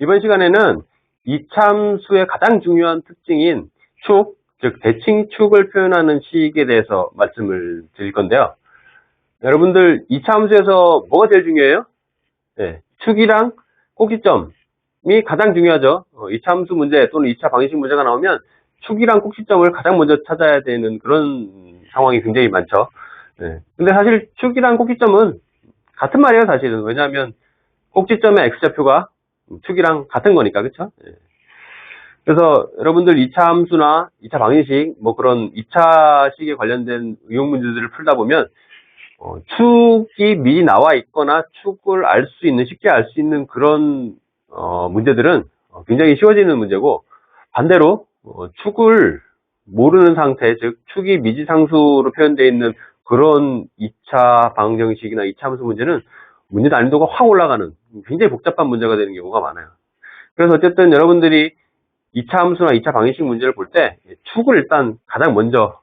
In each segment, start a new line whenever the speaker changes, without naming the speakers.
이번 시간에는 이차함수의 가장 중요한 특징인 축, 즉 대칭축을 표현하는 식에 대해서 말씀을 드릴 건데요. 여러분들 이차함수에서 뭐가 제일 중요해요? 네, 축이랑 꼭지점이 가장 중요하죠. 이차함수 문제 또는 2차 방정식 문제가 나오면 축이랑 꼭지점을 가장 먼저 찾아야 되는 그런 상황이 굉장히 많죠. 네. 근데 사실 축이랑 꼭지점은 같은 말이에요, 사실은. 왜냐하면 꼭지점의 x좌표가 축이랑 같은 거니까, 그쵸? 네. 그래서 여러분들 2차 함수나 2차 방정식, 뭐 그런 2차 식에 관련된 의용 문제들을 풀다 보면 축이 미리 나와 있거나 축을 알 수 있는, 쉽게 알 수 있는 그런 문제들은 굉장히 쉬워지는 문제고, 반대로 축을 모르는 상태, 즉 축이 미지상수로 표현되어 있는 그런 2차 방정식이나 2차 함수 문제는 문제 난이도가 확 올라가는 굉장히 복잡한 문제가 되는 경우가 많아요. 그래서 어쨌든 여러분들이 2차 함수나 2차 방정식 문제를 볼 때 축을 일단 가장 먼저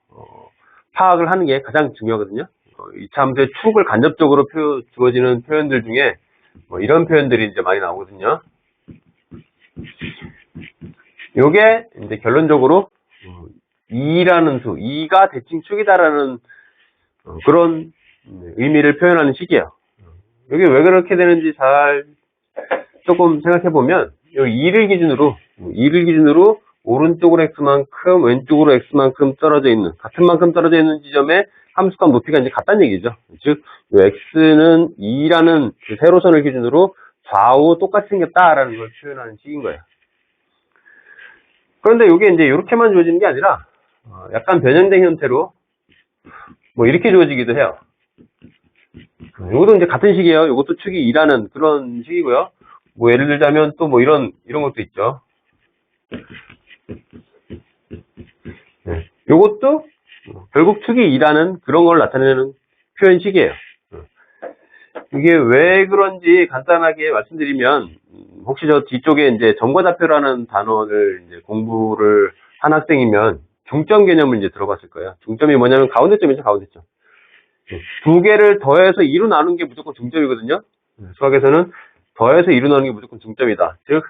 파악을 하는 게 가장 중요하거든요. 2차 함수의 축을 간접적으로 주어지는 표현들 중에 이런 표현들이 이제 많이 나오거든요. 요게 이제 결론적으로 2라는 수, 2가 대칭축이다라는 그런 의미를 표현하는 식이에요. 이게 왜 그렇게 되는지 잘 조금 생각해 보면, 여기 2를 기준으로 오른쪽으로 x만큼, 왼쪽으로 x만큼 떨어져 있는, 같은 만큼 떨어져 있는 지점에 함수값 높이가 이제 같다는 얘기죠. 즉, x는 2라는 그 세로선을 기준으로 좌우 똑같이 생겼다라는 걸 표현하는 식인 거예요. 그런데 이게 이제 이렇게만 주어지는 게 아니라, 약간 변형된 형태로, 뭐 이렇게 주어지기도 해요. 이것도 이제 같은 식이에요. 이것도 축이 2라는 그런 식이고요. 뭐 예를 들자면 또 뭐 이런 것도 있죠. 네. 이것도 결국 축이 2라는 그런 걸 나타내는 표현식이에요. 이게 왜 그런지 간단하게 말씀드리면, 혹시 저 뒤쪽에 이제 점과좌표라는 단어를 이제 공부를 한 학생이면 중점 개념을 이제 들어봤을 거예요. 중점이 뭐냐면 가운데점이죠, 가운데점. 두 개를 더해서 2로 나누는 게 무조건 중점이거든요. 수학에서는 더해서 2로 나누는 게 무조건 중점이다. 즉,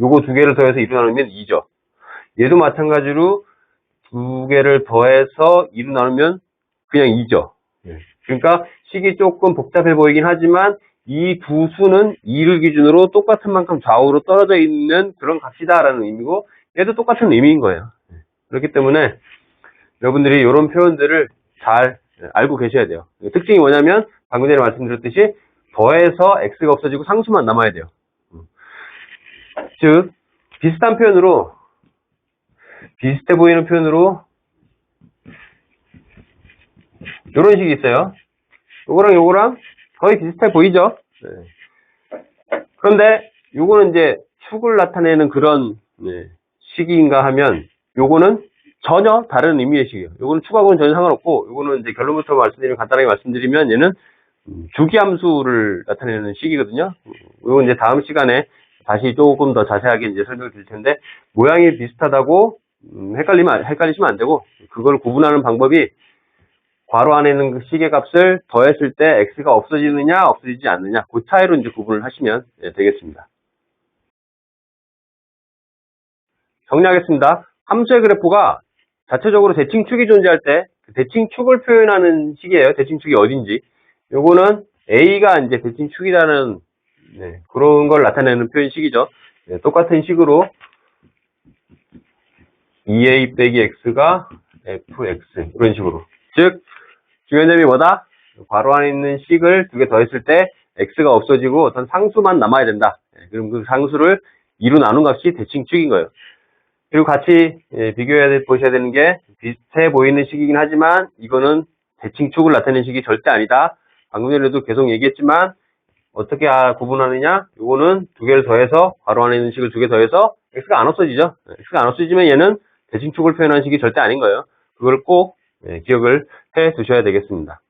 요거 두 개를 더해서 2로 나누면 2죠. 얘도 마찬가지로 두 개를 더해서 2로 나누면 그냥 2죠. 그러니까 식이 조금 복잡해 보이긴 하지만 이 두 수는 2를 기준으로 똑같은 만큼 좌우로 떨어져 있는 그런 값이다라는 의미고, 얘도 똑같은 의미인 거예요. 그렇기 때문에 여러분들이 이런 표현들을 잘 알고 계셔야 돼요. 특징이 뭐냐면 방금 전에 말씀드렸듯이 더해서 x가 없어지고 상수만 남아야 돼요. 즉 비슷한 표현으로, 비슷해 보이는 표현으로 이런 식이 있어요. 요거랑 거의 비슷해 보이죠? 네. 그런데 요거는 이제 축을 나타내는 그런 식인가 하면, 요거는 전혀 다른 의미의 식이에요. 요거는 축하고는 전혀 상관없고, 요거는 이제 결론부터 간단하게 말씀드리면 얘는 주기함수를 나타내는 식이거든요. 요건 이제 다음 시간에 다시 조금 더 자세하게 이제 설명을 드릴 텐데, 모양이 비슷하다고 헷갈리시면 안 되고, 그걸 구분하는 방법이 괄호 안에 있는 그 식의 값을 더했을 때 x가 없어지느냐 없어지지 않느냐, 그 차이로 이제 구분을 하시면 되겠습니다. 정리하겠습니다. 함수의 그래프가 자체적으로 대칭축이 존재할 때 그 대칭축을 표현하는 식이에요. 대칭축이 어딘지. 요거는 a가 이제 대칭축이라는 그런 걸 나타내는 표현식이죠. 똑같은 식으로 2a 빼기 x가 fx, 이런 식으로. 즉 중요한 점이 뭐다? 괄호 안에 있는 식을 두 개 더했을 때 x가 없어지고 어떤 상수만 남아야 된다. 그럼 그 상수를 2로 나눈 값이 대칭축인 거예요. 그리고 같이 비교해 보셔야 되는 게, 비슷해 보이는 식이긴 하지만 이거는 대칭축을 나타내는 식이 절대 아니다. 방금 전에도 계속 얘기했지만 어떻게 구분하느냐? 이거는 두 개를 더해서, 괄호 안에 있는 식을 두 개 더해서 x가 안 없어지죠. x가 안 없어지면 얘는 대칭축을 표현하는 식이 절대 아닌 거예요. 그걸 꼭 기억을 해 두셔야 되겠습니다.